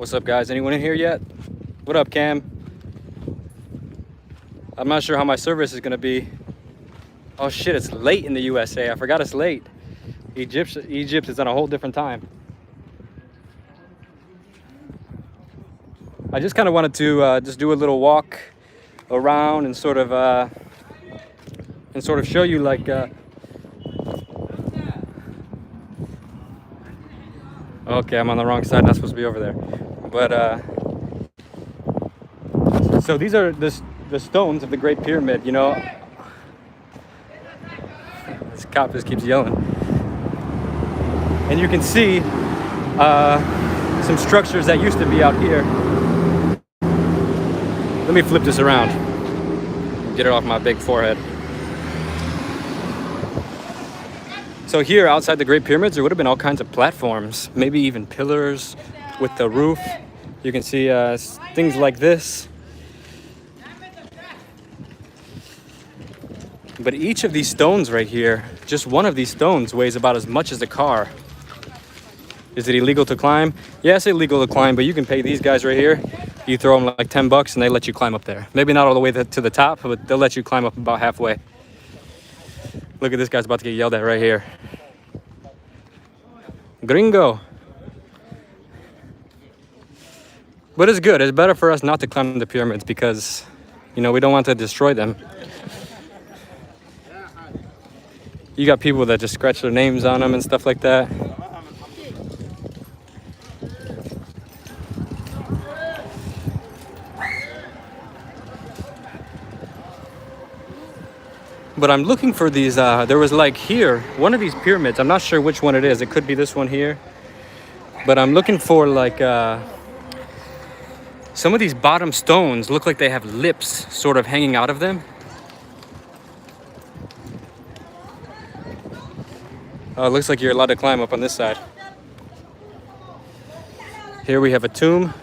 What's up, guys? Anyone in here yet? What up, Cam? I'm not sure how my service is gonna be. Oh shit, it's late in the USA. I forgot it's late. Egypt is on a whole different time. I just kind of wanted to just do a little walk around and sort of show you like okay, I'm on the wrong side, not supposed to be over there. But so these are the stones of the Great Pyramid, you know. This cop just keeps yelling. And you can see some structures that used to be out here. Let me flip this around. Get it off my big forehead. So here outside the Great Pyramids, there would have been all kinds of platforms, maybe even pillars with the roof. You can see things like this. But each of these stones right here, just one of these stones weighs about as much as a car. Is it illegal to climb? Yeah, it's illegal to climb, but you can pay these guys right here. You throw them like 10 bucks and they let you climb up there. Maybe not all the way to the top, but they'll let you climb up about halfway. Look at this guy's about to get yelled at right here. Gringo. But it's good. It's better for us not to climb the pyramids because, you know, we don't want to destroy them. You got people that just scratch their names on them and stuff like that. But I'm looking for these, there was like here, one of these pyramids, I'm not sure which one it is. It could be this one here. But I'm looking for like, some of these bottom stones look like they have lips sort of hanging out of them. Oh, it looks like you're allowed to climb up on this side. Here we have a tomb.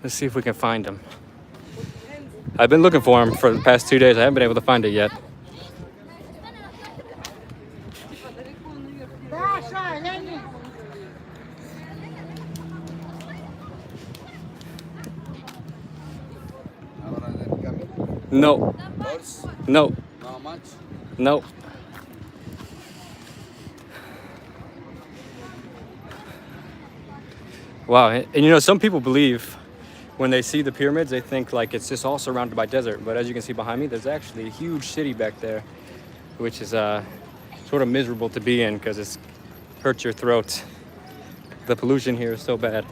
Let's see if we can find him. I've been looking for him for the past 2 days. I haven't been able to find it yet. No. No. Not much. No. Wow, and you know, some people believe when they see the pyramids, they think like it's just all surrounded by desert. But as you can see behind me, there's actually a huge city back there, which is sort of miserable to be in because it hurts your throat. The pollution here is so bad.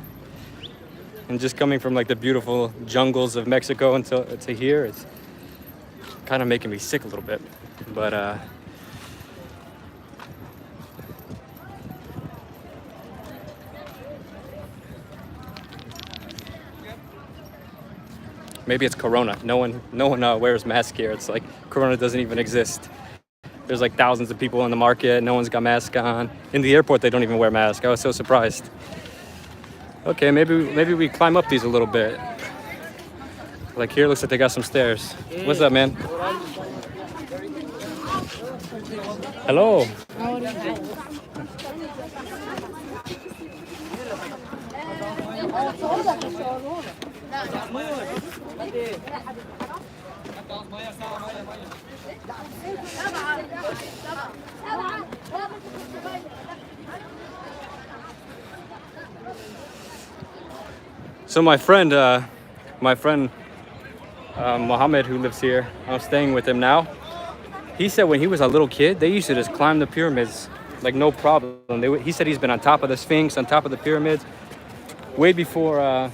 And just coming from like the beautiful jungles of Mexico to here, it's kind of making me sick a little bit. But maybe it's Corona. No one wears masks here. It's like Corona doesn't even exist. There's like thousands of people in the market. No one's got masks on. In the airport, they don't even wear masks. I was so surprised. Okay, maybe we climb up these a little bit. Like here, looks like they got some stairs. What's up, man? Hello. So my friend Mohammed, who lives here, I'm staying with him now. He said when he was a little kid, they used to just climb the pyramids like no problem. He said he's been on top of the Sphinx, on top of the pyramids, way before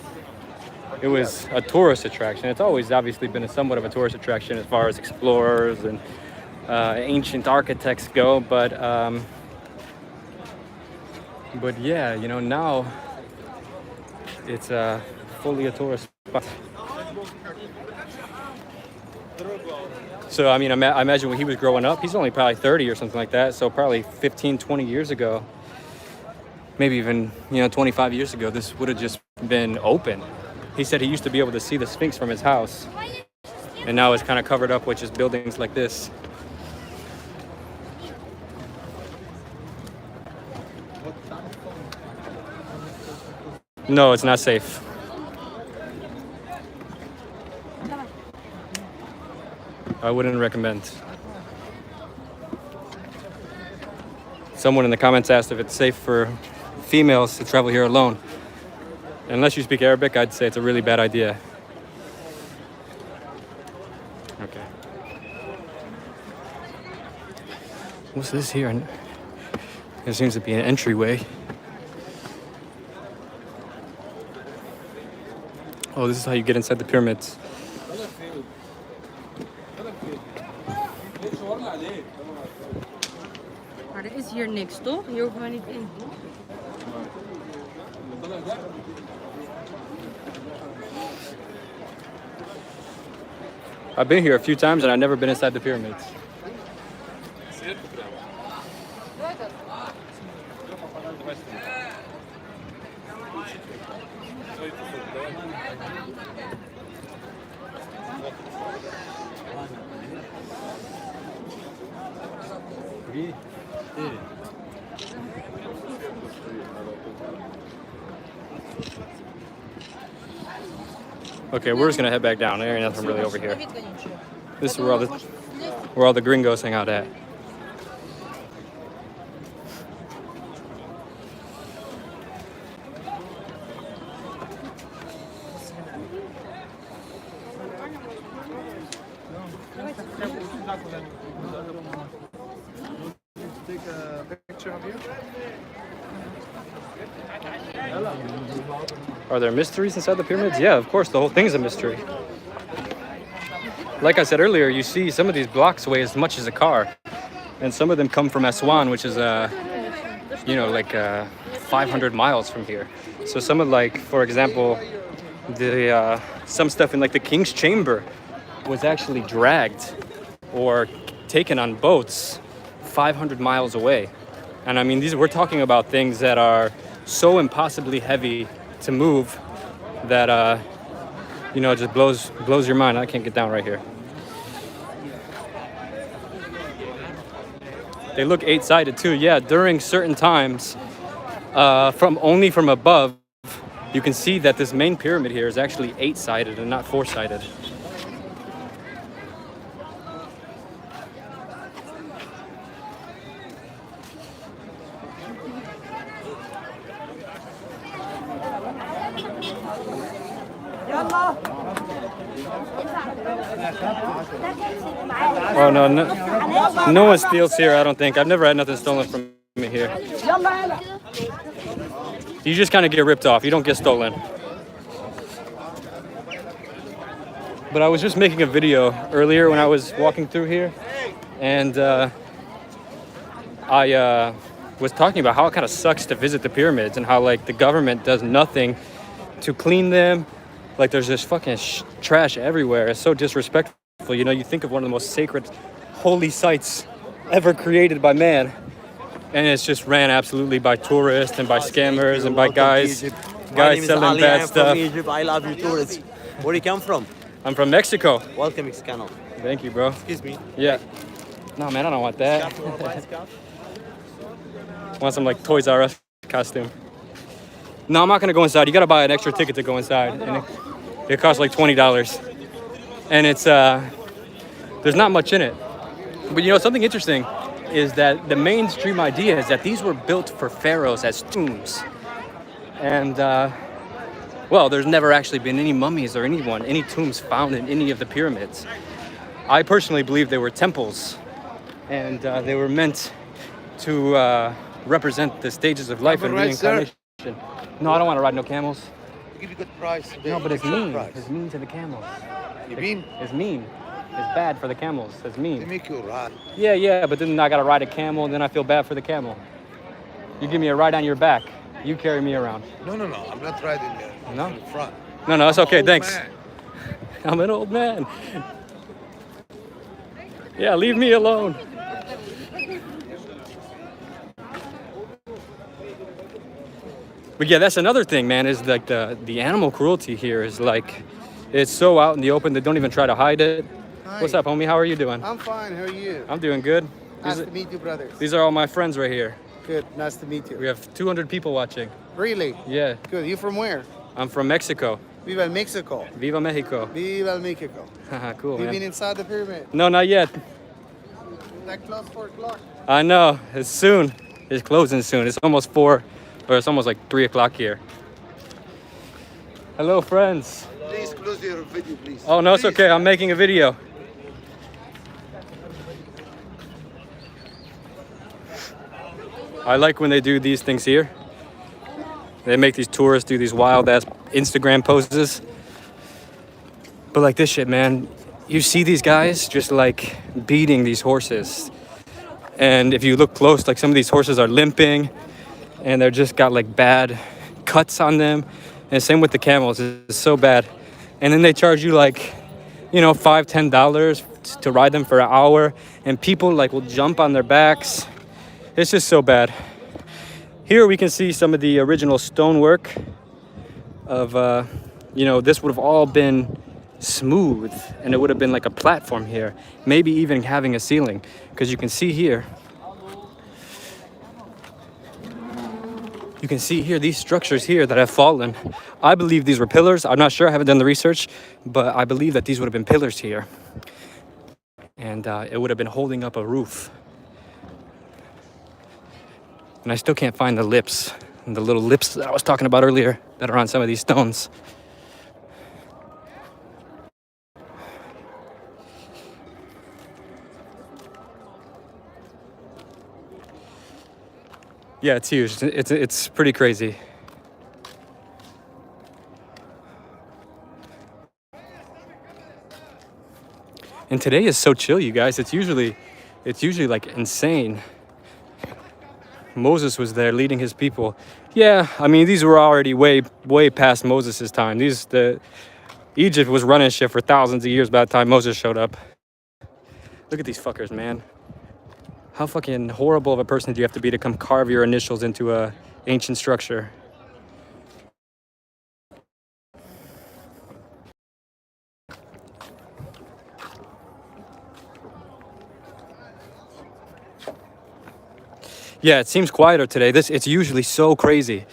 it was a tourist attraction. It's always obviously been somewhat of a tourist attraction as far as explorers and ancient architects go. But yeah, you know, now it's fully a tourist spot. So, I mean, I imagine when he was growing up, he's only probably 30 or something like that. So probably 15, 20 years ago, maybe even, 25 years ago, this would have just been open. He said he used to be able to see the Sphinx from his house. and now it's kind of covered up with just buildings like this. No, it's not safe. I wouldn't recommend. Someone in the comments asked if it's safe for females to travel here alone. Unless you speak Arabic, I'd say it's a really bad idea. Okay. What's this here? There seems to be an entryway. Oh, this is how you get inside the pyramids. It is hier niks, toch? Hier hoeven we niet in. I've been here a few times and I've never been inside the pyramids. Okay, we're just gonna head back down. There ain't nothing really over here. This is where all the gringos hang out at. Take a picture of you. Are there mysteries inside the pyramids? Yeah, of course, the whole thing's a mystery. Like I said earlier, you see some of these blocks weigh as much as a car. And some of them come from Aswan, which is, like 500 miles from here. So some of, like, for example, some stuff in, like, the King's Chamber was actually dragged or taken on boats 500 miles away. And I mean, we're talking about things that are so impossibly heavy to move that it just blows your mind. I can't get down right here. They look 8-sided too. Yeah, during certain times, only from above, you can see that this main pyramid here is actually 8-sided and not 4-sided. Oh no one steals here, I don't think. I've never had nothing stolen from me here. You just kind of get ripped off, you don't get stolen. But I was just making a video earlier when I was walking through here, and I was talking about how it kind of sucks to visit the pyramids and how, like, the government does nothing to clean them. Like, there's just fucking trash everywhere. It's so disrespectful. You know, you think of one of the most sacred, holy sites ever created by man, and it's just ran absolutely by tourists and by scammers and by guys selling bad stuff. From Egypt. I love you, tourists. Where do you come from? I'm from Mexico. Welcome, Mexicano. Thank you, bro. Excuse me. Yeah. No, man, I don't want that. I want some, like, Toys R Us costume. No, I'm not gonna go inside. You gotta buy an extra ticket to go inside, and it costs like $20. And it's there's not much in it. But you know, something interesting is that the mainstream idea is that these were built for pharaohs as tombs. And there's never actually been any mummies or any tombs found in any of the pyramids. I personally believe they were temples, and they were meant to represent the stages of life and reincarnation. No, I don't want to ride no camels. I'll give you a good price. No, but it's mean. It's mean to the camels. You mean? It's mean. It's bad for the camels. It's mean. They make you ride. Yeah, but then I gotta ride a camel, and then I feel bad for the camel. You give me a ride on your back. You carry me around. No. I'm not riding there. No? In the front. No, it's okay. Thanks. Man. I'm an old man. Yeah, leave me alone. But yeah, that's another thing, man, is like the animal cruelty here is like, it's so out in the open, they don't even try to hide it. What's up, homie? How are you doing? I'm fine. How are you? I'm doing good. Nice to meet you, brothers. These are all my friends right here. Good. Nice to meet you. We have 200 people watching. Really? Yeah. Good. You from where? I'm from Mexico. Viva Mexico. Viva Mexico. Viva Mexico. Cool, You man. been inside the pyramid? No, not yet. Like close 4 o'clock. I know. It's soon. It's closing soon. It's almost 4, or it's almost like 3 o'clock here. Hello, friends. Please close your video, please. Oh, no, it's Please. okay. I'm making a video. I like when they do these things here. They make these tourists do these wild ass Instagram poses. But like this shit, man, you see these guys just like beating these horses. And if you look close, like some of these horses are limping and they're just got like bad cuts on them. And same with the camels, it's so bad. And then they charge you like, you know, $5, $10 to ride them for an hour. And people like will jump on their backs. It's just so bad. Here we can see some of the original stonework of, you know, this would have all been smooth and it would have been like a platform here. Maybe even having a ceiling. Because you can see here, these structures here that have fallen. I believe these were pillars. I'm not sure, I haven't done the research, but I believe that these would have been pillars here. And it would have been holding up a roof. And I still can't find the lips, the little lips that I was talking about earlier that are on some of these stones. Yeah, it's huge. It's pretty crazy. And today is so chill, you guys. It's usually like insane. Moses was there leading his people. Yeah, I mean, these were already way past Moses' time. Egypt was running shit for thousands of years by the time Moses showed up. Look at these fuckers, man. How fucking horrible of a person do you have to be to come carve your initials into a ancient structure? Yeah, it seems quieter today. It's usually so crazy.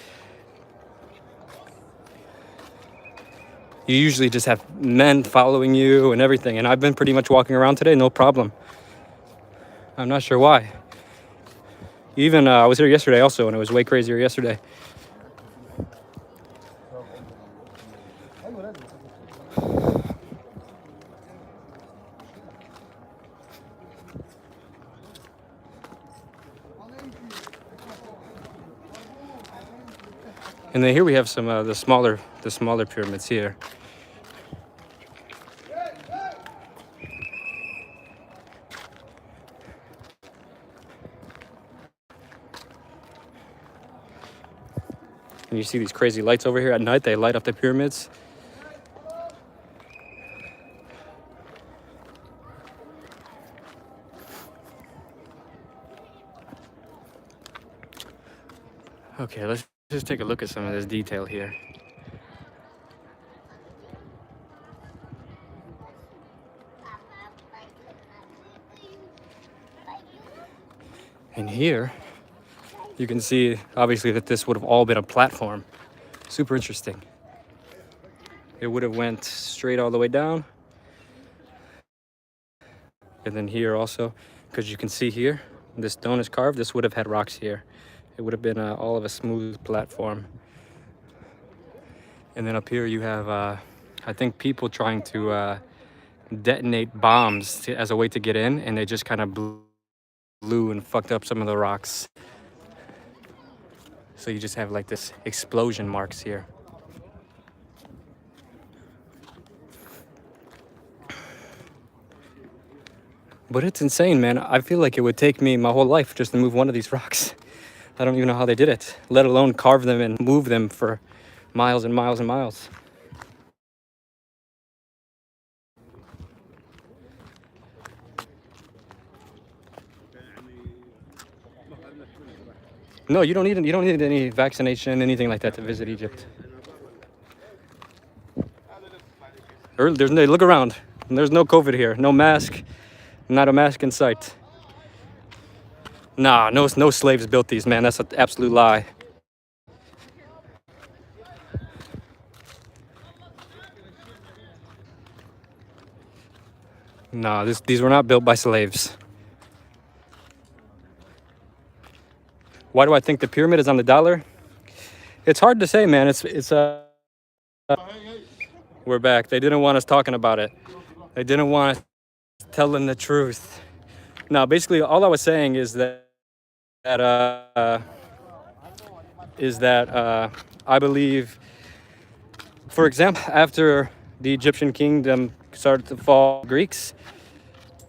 You usually just have men following you and everything. And I've been pretty much walking around today, no problem. I'm not sure why. Even I was here yesterday also, and it was way crazier yesterday. And then here we have some the smaller pyramids here. And you see these crazy lights over here at night. They light up the pyramids. Okay, let's just take a look at some of this detail here. And here, you can see, obviously, that this would have all been a platform. Super interesting. It would have went straight all the way down. And then here also, because you can see here, this stone is carved, this would have had rocks here. It would have been all of a smooth platform. And then up here you have, I think, people trying to detonate bombs as a way to get in, and they just kind of blew and fucked up some of the rocks. So you just have like this explosion marks here. But it's insane, man. I feel like it would take me my whole life just to move one of these rocks. I don't even know how they did it, let alone carve them and move them for miles and miles and miles. No, you don't need any vaccination, anything like that to visit Egypt. Look around. And there's no COVID here. No mask. Not a mask in sight. Nah, no slaves built these, man. That's an absolute lie. Nah, these were not built by slaves. Why do I think the pyramid is on the dollar? It's hard to say, man. We're back. They didn't want us talking about it. They didn't want us telling the truth. Now, basically, all I was saying is that I believe, for example, after the Egyptian kingdom started to fall, Greeks,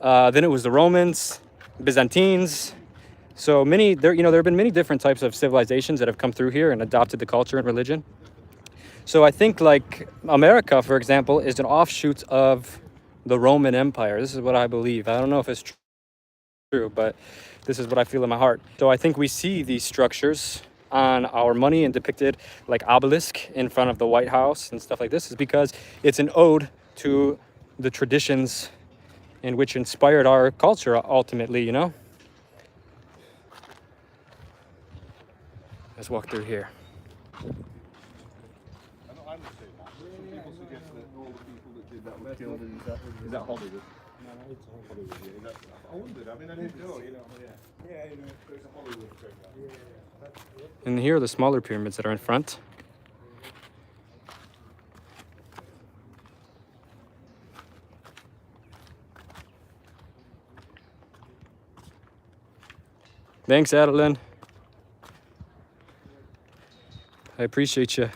then it was the Romans, Byzantines. So there have been many different types of civilizations that have come through here and adopted the culture and religion. So I think like America, for example, is an offshoot of the Roman Empire. This is what I believe. I don't know if it's true, but this is what I feel in my heart. So I think we see these structures on our money and depicted like obelisk in front of the White House and stuff like this is because it's an ode to the traditions in which inspired our culture ultimately, you know? Let's walk through here. Is that Hollywood? No, it's Hollywood. Yeah, I wondered. I mean, I didn't know. You know. Yeah. You know, there's a Hollywood thing. Yeah. And here are the smaller pyramids that are in front. Thanks, Adeline. I appreciate you.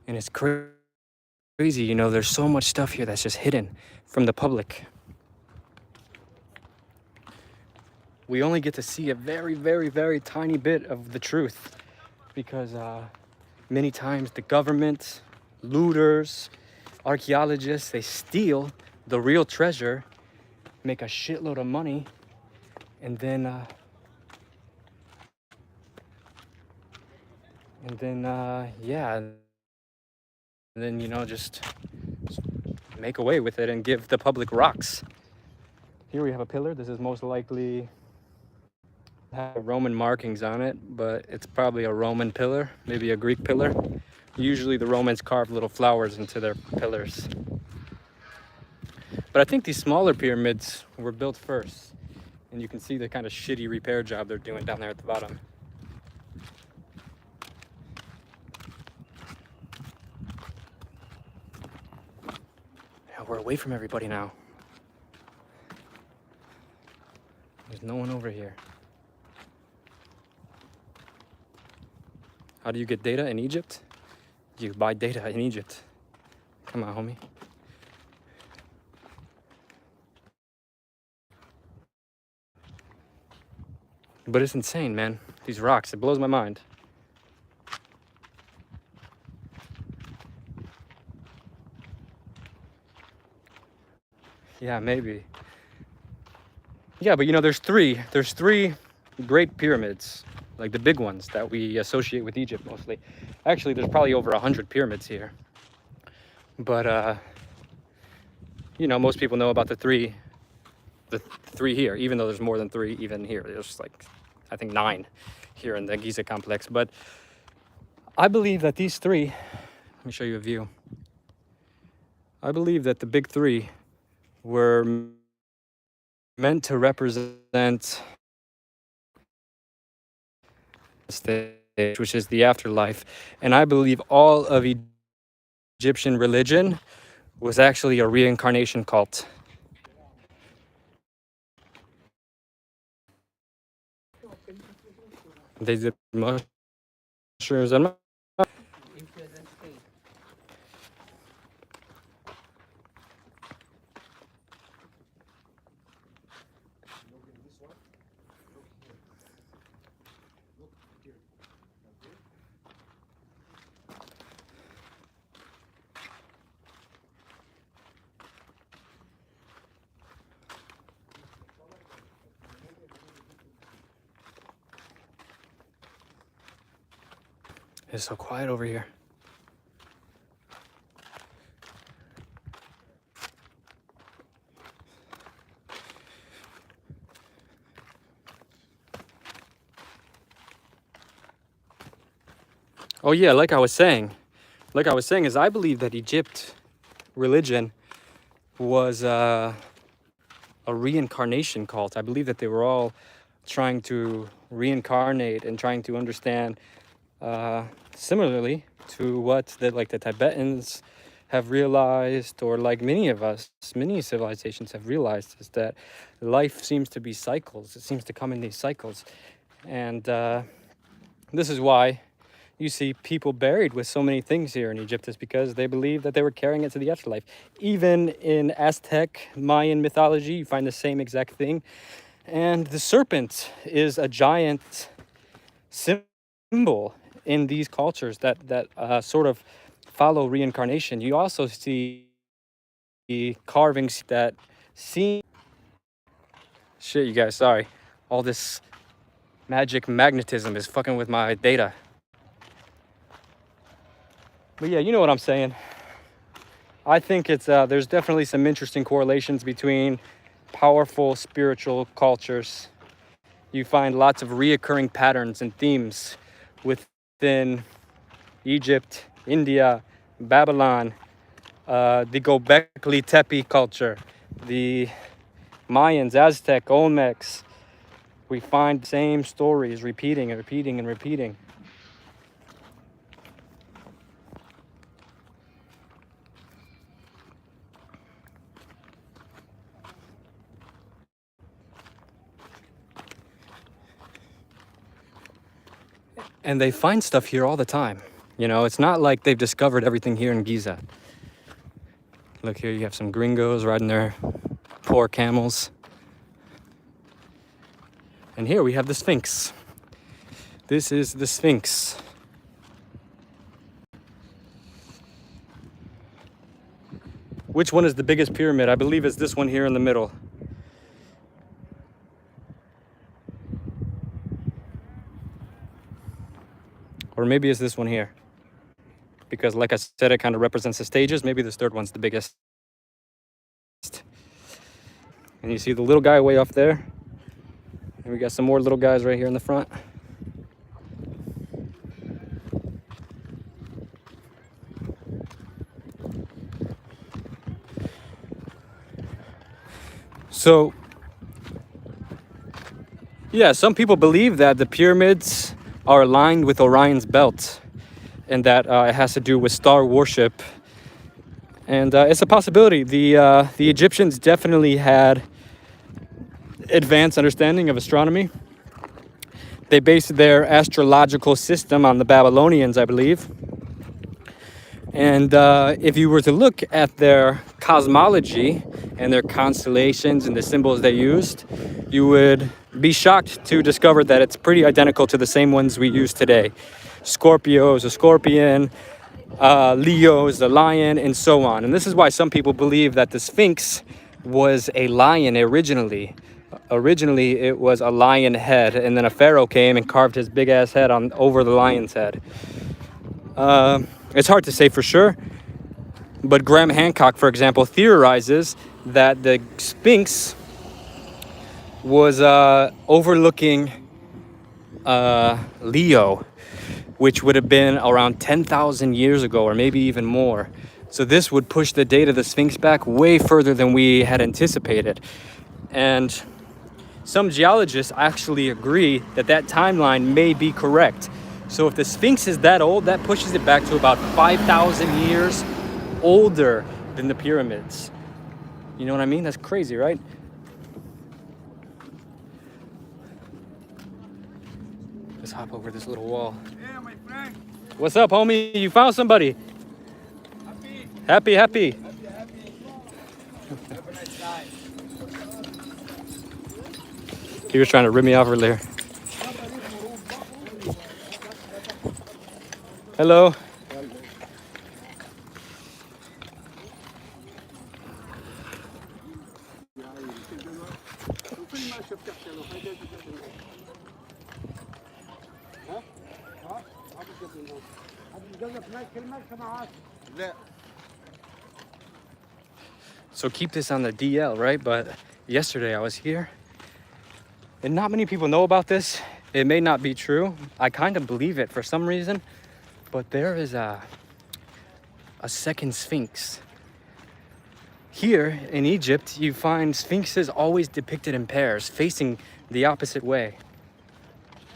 And it's crazy, you know, there's so much stuff here that's just hidden from the public. We only get to see a very, very, very tiny bit of the truth because many times the government, looters, archaeologists, they steal the real treasure, make a shitload of money, and then yeah, and then, you know, just make away with it and give the public rocks. Here we have a pillar. This is most likely have Roman markings on it, but it's probably a Roman pillar, maybe a Greek pillar. Usually the Romans carved little flowers into their pillars. But I think these smaller pyramids were built first. And you can see the kind of shitty repair job they're doing down there at the bottom. Yeah, we're away from everybody now. There's no one over here. How do you get data in Egypt? You buy data in Egypt. Come on, homie. But it's insane, man. These rocks, it blows my mind. Yeah, maybe. Yeah, but you know, there's three great pyramids, like the big ones that we associate with Egypt mostly. Actually, there's probably over 100 pyramids here. But you know, most people know about the three here, even though there's more than three even here. There's like, I think 9 here in the Giza complex. But I believe that these three, let me show you a view. I believe that the big three were meant to represent stage, which is the afterlife. And I believe all of Egyptian religion was actually a reincarnation cult. They did mushrooms and it's so quiet over here. Oh yeah, like I was saying is I believe that Egypt religion was a reincarnation cult. I believe that they were all trying to reincarnate and trying to understand similarly to what the Tibetans have realized, or like many of us, many civilizations have realized, is that life seems to be cycles. It seems to come in these cycles. And this is why you see people buried with so many things here in Egypt, is because they believe that they were carrying it to the afterlife. Even in Aztec, Mayan mythology, you find the same exact thing. And the serpent is a giant symbol in these cultures that sort of follow reincarnation. You also see carvings that seem... Shit, you guys, sorry. All this magic magnetism is fucking with my data. But yeah, you know what I'm saying. I think it's there's definitely some interesting correlations between powerful spiritual cultures. You find lots of reoccurring patterns and themes within Egypt, India, Babylon, the Gobekli Tepe culture, the Mayans, Aztec, Olmecs. We find the same stories repeating and repeating and repeating. And they find stuff here all the time. You know, it's not like they've discovered everything here in Giza. Look here, you have some gringos riding their poor camels. And here we have the Sphinx. This is the Sphinx. Which one is the biggest pyramid? I believe it's this one here in the middle. Or maybe it's this one here. Because like I said, it kind of represents the stages. Maybe this third one's the biggest. And you see the little guy way off there. And we got some more little guys right here in the front. So, yeah, some people believe that the pyramids are aligned with Orion's belt, and that it has to do with star worship. And it's a possibility. The Egyptians definitely had advanced understanding of astronomy. They based their astrological system on the Babylonians, I believe. And if you were to look at their cosmology and their constellations and the symbols they used, you would be shocked to discover that it's pretty identical to the same ones we use today. Scorpio is a scorpion, Leo is a lion, and so on. And this is why some people believe that the Sphinx was a lion originally. Originally, it was a lion head, and then a pharaoh came and carved his big-ass head on over the lion's head. It's hard to say for sure, but Graham Hancock, for example, theorizes that the Sphinx was overlooking Leo, which would have been around 10,000 years ago, or maybe even more. So this would push the date of the Sphinx back way further than we had anticipated. And some geologists actually agree that that timeline may be correct. So if the Sphinx is that old, that pushes it back to about 5,000 years older than the pyramids. You know what I mean? That's crazy, right? Let's hop over this little wall. Yeah, my friend. What's up, homie? You found somebody. Happy. Have a nice time. He was trying to rip me off earlier. Hello. So keep this on the DL, right? But yesterday I was here, and not many people know about this. It may not be true. I kind of believe it for some reason. but there is a second Sphinx. Here in Egypt, you find sphinxes always depicted in pairs, facing the opposite way.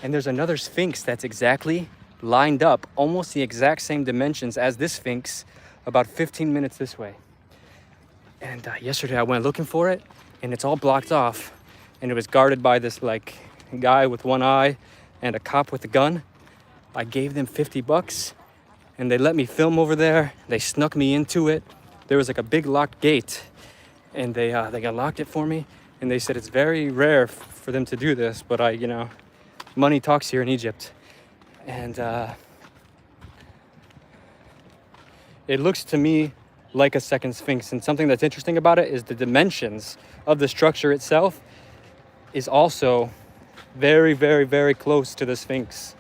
And there's another Sphinx that's exactly lined up, almost the exact same dimensions as this Sphinx, about 15 minutes this way. And yesterday I went looking for it, and it's all blocked off. And it was guarded by this like guy with one eye and a cop with a gun. I gave them 50 bucks, and they let me film over there. They snuck me into it. There was like a big locked gate, and they unlocked it for me, and they said it's very rare for them to do this, but money talks here in Egypt. And it looks to me like a second Sphinx, and something that's interesting about it is the dimensions of the structure itself is also very, very, very close to the Sphinx.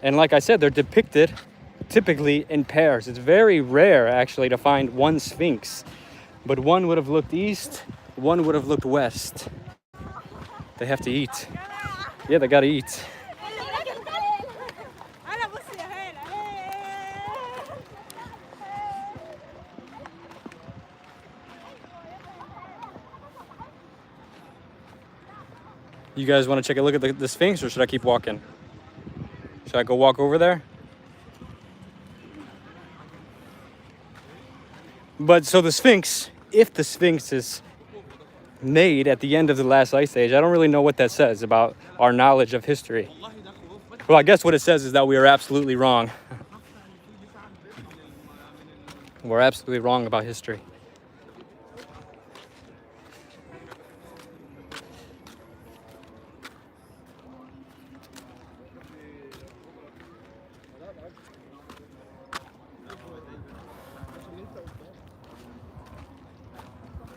And like I said, they're depicted typically in pairs. It's very rare actually to find one Sphinx, but one would have looked east, one would have looked west. They have to eat. Yeah, they gotta eat. You guys want to take a look at the Sphinx, or should I keep walking? Should I go walk over there? But so the Sphinx, if the Sphinx is made at the end of the last ice age, I don't really know what that says about our knowledge of history. Well, I guess what it says is that we are absolutely wrong. We're absolutely wrong about history.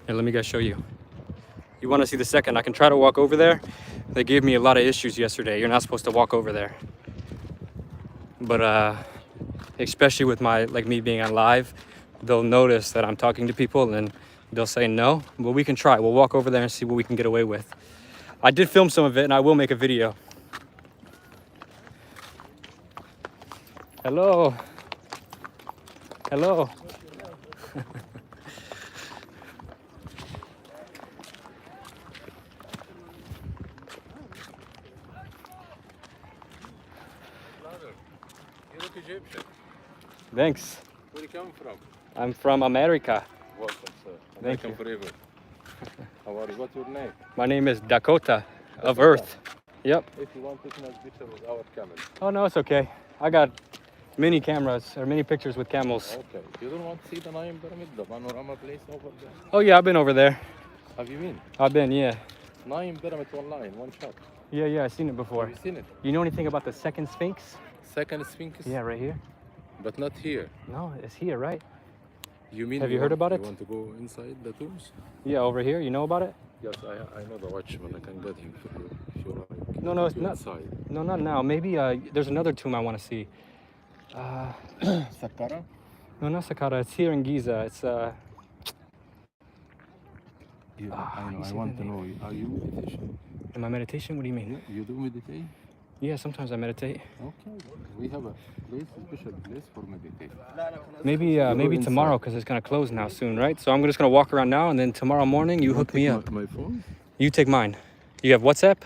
Here, let me guys show you. You want to see the second? I can try to walk over there. They gave me a lot of issues yesterday. You're not supposed to walk over there. But especially with me being on live, they'll notice that I'm talking to people and they'll say no. But we can try. We'll walk over there and see what we can get away with. I did film some of it, and I will make a video. Hello. Hello. You look Egyptian. Thanks. Where you come from? I'm from America. Welcome, sir. Thank American forever. How are you? What's your name? My name is Dakota of Earth. Yep. If you want to take a picture with our camel. Oh no, it's okay. I got many cameras or many pictures with camels. Okay. You don't want to see the Nile Pyramid, the panorama place over there? Oh yeah, I've been over there. Have you been? I've been, yeah. Nile Pyramid online, one shot. Yeah, I've seen it before. Have you seen it? You know anything about the Second Sphinx? Second Sphinx? Yeah, right here. But not here. No, it's here, right? You mean? Have you heard about it? You want to go inside the tombs? Yeah, over here. You know about it? Yes, I know the watchman. I can get him for you if you like. No, it's Go not. inside. No, not now. Maybe there's another tomb I want to see. Saqqara? No, not Saqqara. It's here in Giza. It's Yeah, you I said want the to know. Are you meditation? in my meditation. What do you mean? You do meditate? Yeah, sometimes I meditate. Okay. We have a special place for meditation. Maybe inside. tomorrow, because it's gonna close now soon, right? So I'm just gonna walk around now, and then tomorrow morning you hook me up. My phone? You take mine. You have WhatsApp?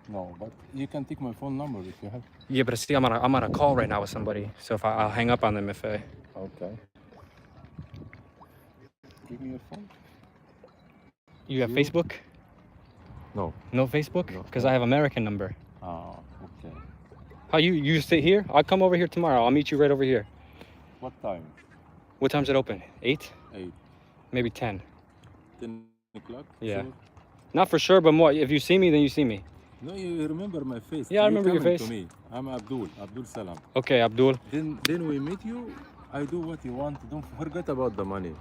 No, but you can take my phone number if you have. Yeah, but see, I'm on a call right now with somebody, so if I'll hang up on them if I. Okay. Give me your phone. You have You- Facebook? No. No Facebook? No. Because I have American number. Ah, okay. How you sit here? I'll come over here tomorrow. I'll meet you right over here. What time? What time's it open? 8? 8. Maybe 10. 10 o'clock? Yeah. Sure? Not for sure, but more. If you see me, then you see me. No, you remember my face. Yeah, I You remember your coming face. To me. I'm Abdul Salam. Okay, Abdul. Then we meet you. I do what you want. Don't forget about the money.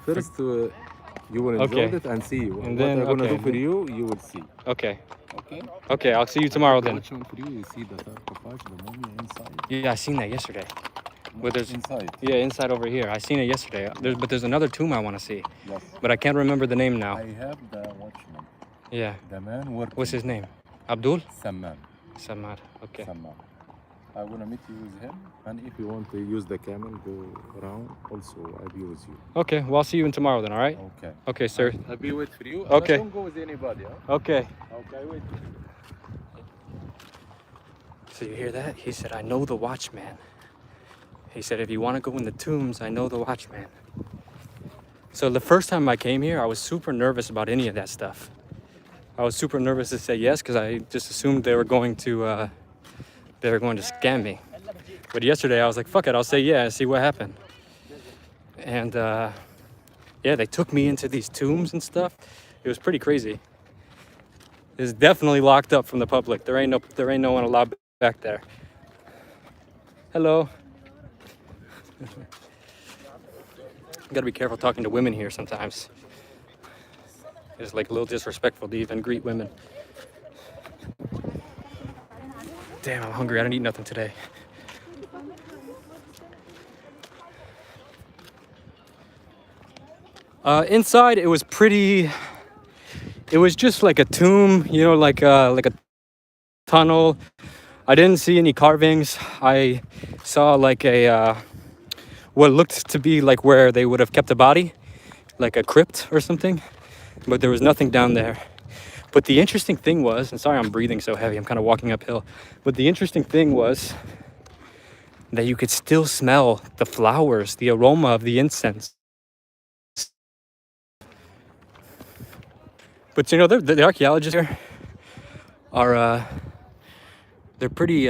First, you will enjoy Okay. it and see. And what then, I'm gonna okay. do for you, you will see. Okay. Okay? Okay, I'll see you tomorrow then. Watch one for you. You see the sarcophagus, the mummy inside. Yeah, I seen that yesterday. Where there's inside. yeah, inside over here. I seen it yesterday. But there's another tomb I want to see, Yes. but I can't remember the name now. I have the watchman. Yeah. The man working. What's his name? Abdul? Samman. Samad. Okay. Samman. I want to meet you with him, and if you want to use the camel, go around. Also, I'll be with you. Okay, well, I'll see you in tomorrow then, all right? Okay. Okay, sir. I'll be wait for you. Okay. Don't go with anybody. Huh? Okay. Okay, wait. So you hear that? He said, I know the watchman. He said, if you want to go in the tombs, I know the watchman. So the first time I came here, I was super nervous about any of that stuff. I was super nervous to say yes because I just assumed they were going to scam me. But yesterday I was like, fuck it, I'll say yeah and see what happened. And yeah, they took me into these tombs and stuff. It was pretty crazy. It's definitely locked up from the public. There ain't no one allowed back there. Hello. Gotta be careful talking to women here sometimes. It's like a little disrespectful to even greet women. Damn, I'm hungry. I didn't eat nothing today. Inside, it was pretty. It was just like a tomb, you know, like a tunnel. I didn't see any carvings. I saw like a what looked to be like where they would have kept a body, like a crypt or something. But there was nothing down there. But the interesting thing was, and sorry I'm breathing so heavy, I'm kind of walking uphill. But the interesting thing was that you could still smell the flowers, the aroma of the incense. But you know, the archaeologists here are, they're pretty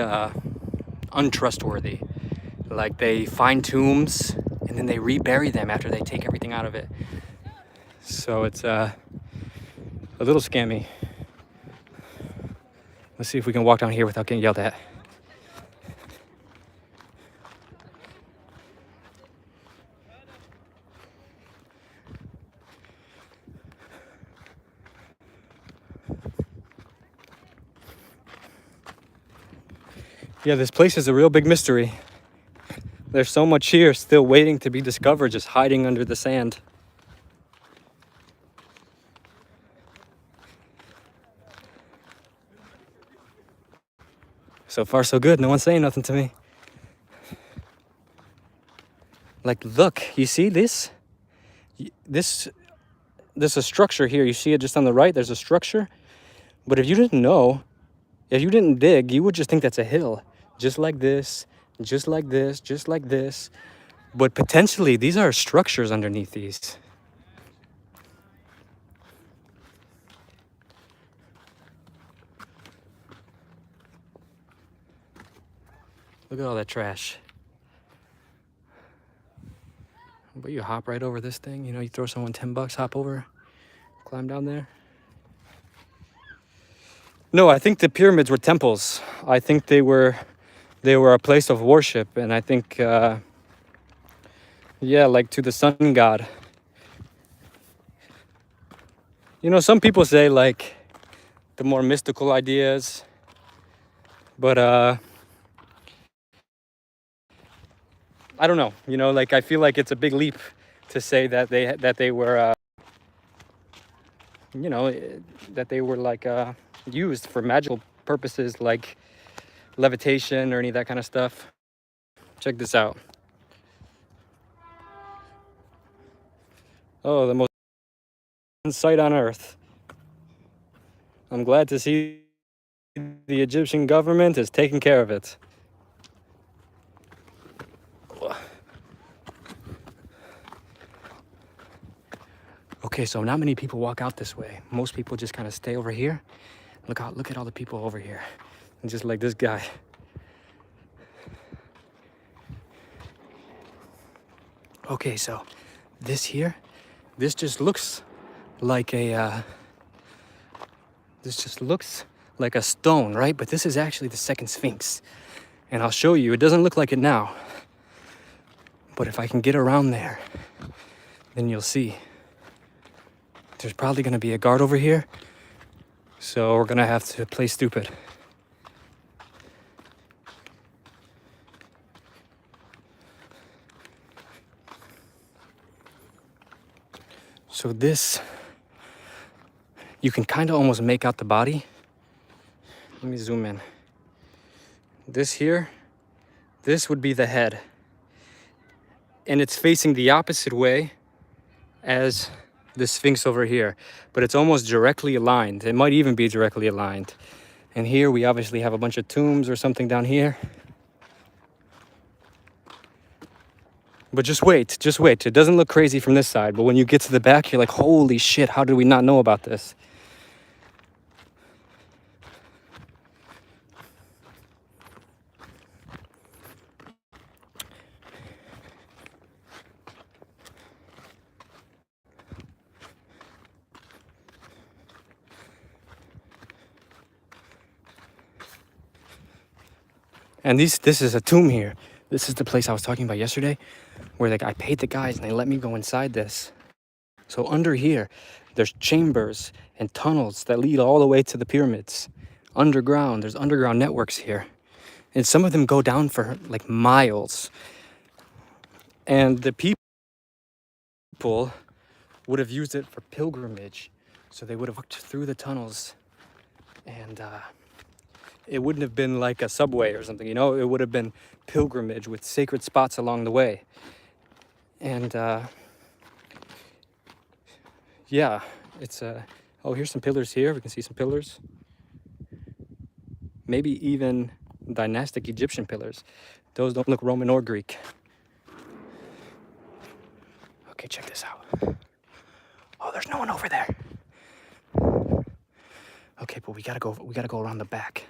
untrustworthy. Like they find tombs and then they rebury them after they take everything out of it. So it's a little scammy. Let's see if we can walk down here without getting yelled at. Yeah, this place is a real big mystery. There's so much here still waiting to be discovered, just hiding under the sand. So far, so good. No one's saying nothing to me. Like, look, you see this? There's a structure here. You see it just on the right? There's a structure. But if you didn't know, if you didn't dig, you would just think that's a hill. Just like this, just like this, just like this. But potentially, these are structures underneath these. Look at all that trash. But you hop right over this thing, you know, you throw someone $10, hop over, climb down there. No, I think the pyramids were temples. I think they were a place of worship, and I think, yeah, like to the sun god. You know, some people say like the more mystical ideas, but I don't know, you know, like I feel like it's a big leap to say that they were, you know, that they were like used for magical purposes like levitation or any of that kind of stuff. Check this out. Oh, the most sight on earth. I'm glad to see the Egyptian government is taking care of it. Okay, so not many people walk out this way. Most people just kind of stay over here. Look at all the people over here. And just like this guy. Okay, so this here, this just looks like a stone, right? But this is actually the Second Sphinx. And I'll show you, it doesn't look like it now. But if I can get around there, then you'll see. There's probably gonna be a guard over here. So we're gonna have to play stupid. So this, you can kind of almost make out the body. Let me zoom in. This here, This would be the head. And it's facing the opposite way as the Sphinx over here. But it's almost directly aligned. It might even be directly aligned. And here we obviously have a bunch of tombs or something down here. But just wait, just wait. It doesn't look crazy from this side, but when you get to the back, you're like, holy shit, how did we not know about this? And this is a tomb here. This is the place I was talking about yesterday, where like I paid the guys and they let me go inside this. So under here, there's chambers and tunnels that lead all the way to the pyramids. Underground, there's underground networks here. And some of them go down for like miles. And the people would have used it for pilgrimage. So they would have walked through the tunnels and it wouldn't have been like a subway or something, you know? It would have been pilgrimage with sacred spots along the way. And yeah, it's oh, here's some pillars here. We can see some pillars. Maybe even dynastic Egyptian pillars. Those don't look Roman or Greek. Okay, check this out. Oh, there's no one over there. Okay, but we gotta go around the back.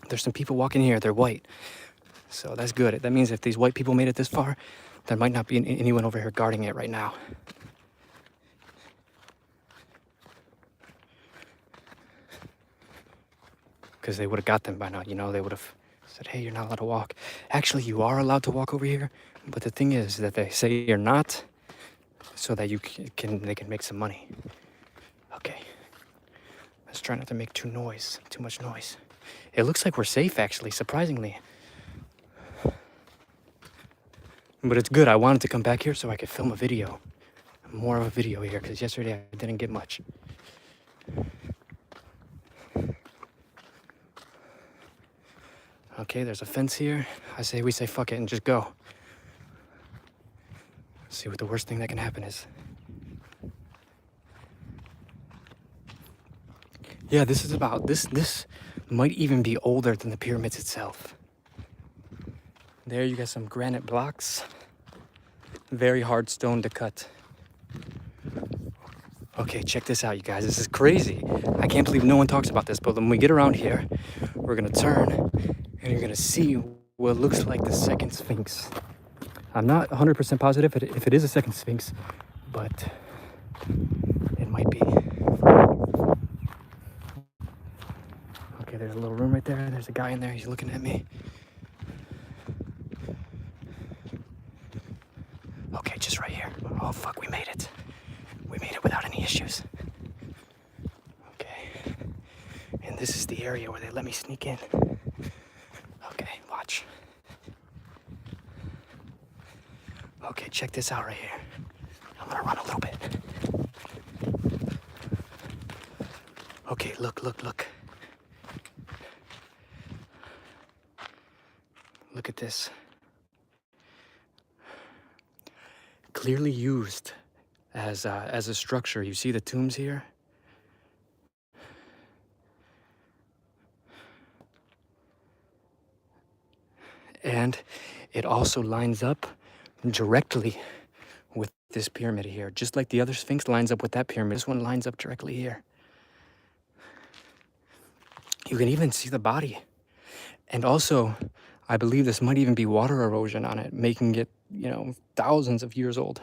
There's some people walking here. They're white. So that's good. That means if these white people made it this far, there might not be anyone over here guarding it right now. Because they would have got them by now, you know? They would have said, hey, you're not allowed to walk. Actually, you are allowed to walk over here. But the thing is that they say you're not so that they can make some money. Okay. Let's try not to make too much noise. It looks like we're safe, actually, surprisingly. But it's good. I wanted to come back here so I could film a video. More of a video here, because yesterday I didn't get much. Okay, there's a fence here. I say we say fuck it and just go. See what the worst thing that can happen is. Yeah, this is about, this might even be older than the pyramids itself. There you got some granite blocks. Very hard stone to cut. Okay, check this out, you guys. This is crazy. I can't believe no one talks about this, but when we get around here, we're gonna turn and you're gonna see what looks like the Second Sphinx. I'm not 100% positive if it is a Second Sphinx, but it might be. Okay, there's a little room right there. There's a guy in there. He's looking at me. Okay, just right here. Oh, fuck, we made it. We made it without any issues. Okay. And this is the area where they let me sneak in. Okay, watch. Okay, check this out right here. I'm gonna run a little bit. Okay, look. Look at this. Clearly used as a structure. You see the tombs here? And it also lines up directly with this pyramid here. Just like the other Sphinx lines up with that pyramid, this one lines up directly here. You can even see the body. And also, I believe this might even be water erosion on it, making it, you know, thousands of years old.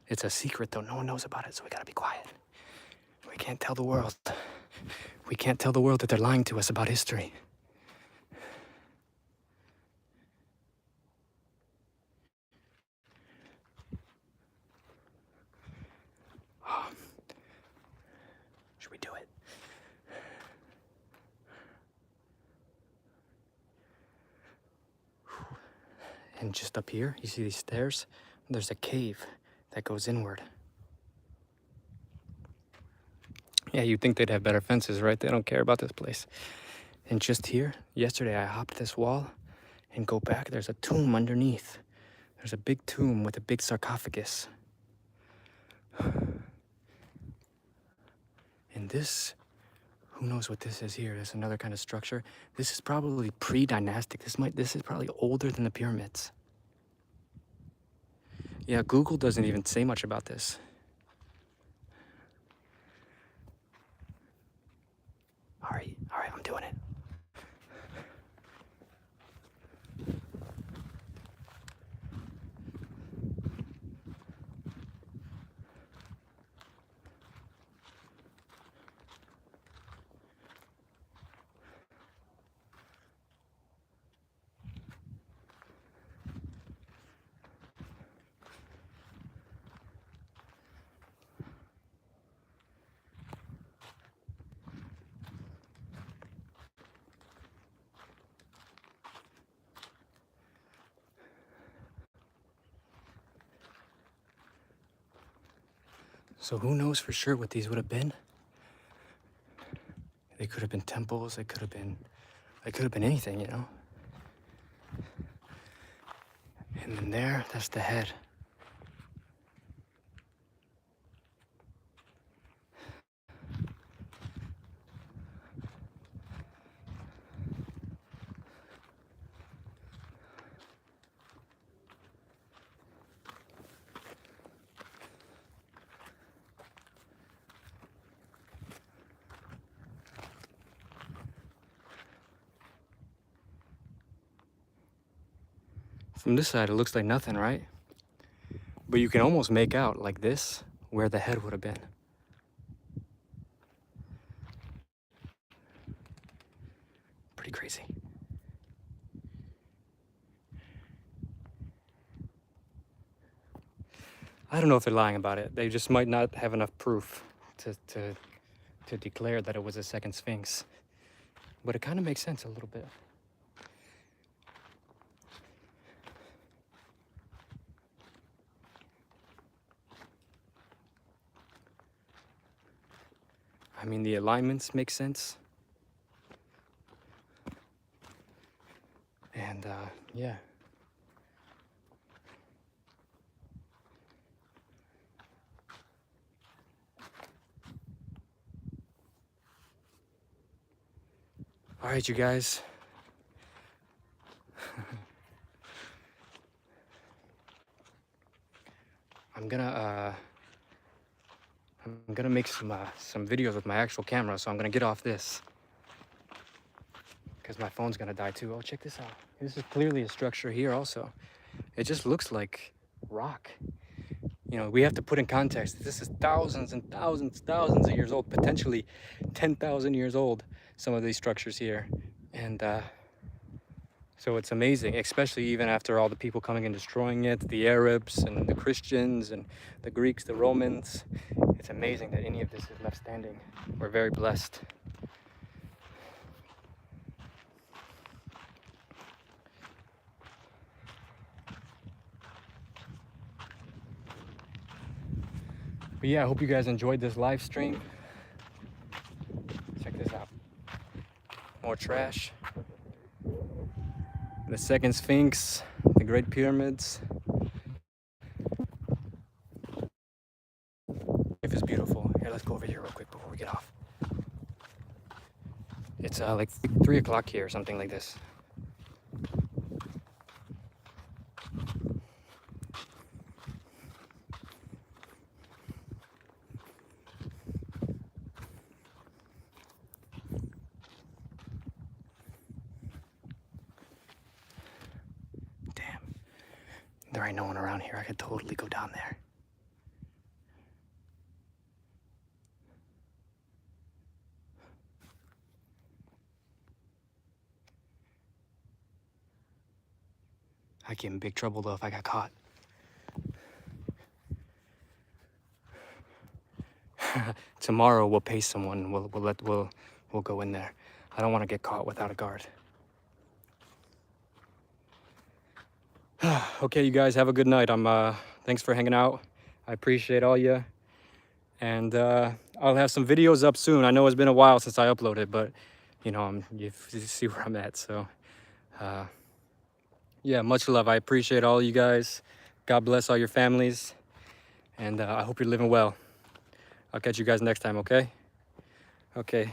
It's a secret, though. No one knows about it, so we gotta be quiet. We can't tell the world. We can't tell the world that they're lying to us about history. Should we do it? And just up here, you see these stairs? There's a cave that goes inward. Yeah, you'd think they'd have better fences, right? They don't care about this place. And just here, yesterday I hopped this wall and go back. There's a tomb underneath. There's a big tomb with a big sarcophagus. And this, who knows what this is here? There's another kind of structure. This is probably pre-dynastic. This is probably older than the pyramids. Yeah, Google doesn't even say much about this. All right, I'm doing it. So who knows for sure what these would have been? They could have been temples, they could have been anything, you know? And then there, that's the head. From this side, it looks like nothing, right? But you can almost make out, like this, where the head would have been. Pretty crazy. I don't know if they're lying about it. They just might not have enough proof to declare that it was a second Sphinx. But it kind of makes sense a little bit. I mean, the alignments make sense. And, yeah. All right, you guys. I'm gonna make some videos with my actual camera, so I'm gonna get off this because my phone's gonna die too. Oh, check this out. This is clearly a structure here also. It just looks like rock. You know, we have to put in context. This is thousands and thousands of years old, potentially 10,000 years old, some of these structures here. And so it's amazing, especially even after all the people coming and destroying it, the Arabs and the Christians and the Greeks, the Romans. It's amazing that any of this is left standing. We're very blessed. But yeah, I hope you guys enjoyed this live stream. Check this out. More trash. The Second Sphinx, the Great Pyramids. Life is beautiful. Here, let's go over here real quick before we get off. It's like 3 o'clock here, something like this. There ain't no one around here. I could totally go down there. I'd get in big trouble though if I got caught. Tomorrow we'll pay someone. We'll go in there. I don't want to get caught without a guard. Okay, you guys have a good night. Thanks for hanging out. I appreciate all you. And I'll have some videos up soon. I know it's been a while since I uploaded, but you know, you see where I'm at. So yeah, much love. I appreciate all you guys. God bless all your families. And I hope you're living well. I'll catch you guys next time, okay? Okay.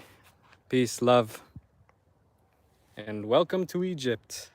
Peace, love, and welcome to Egypt.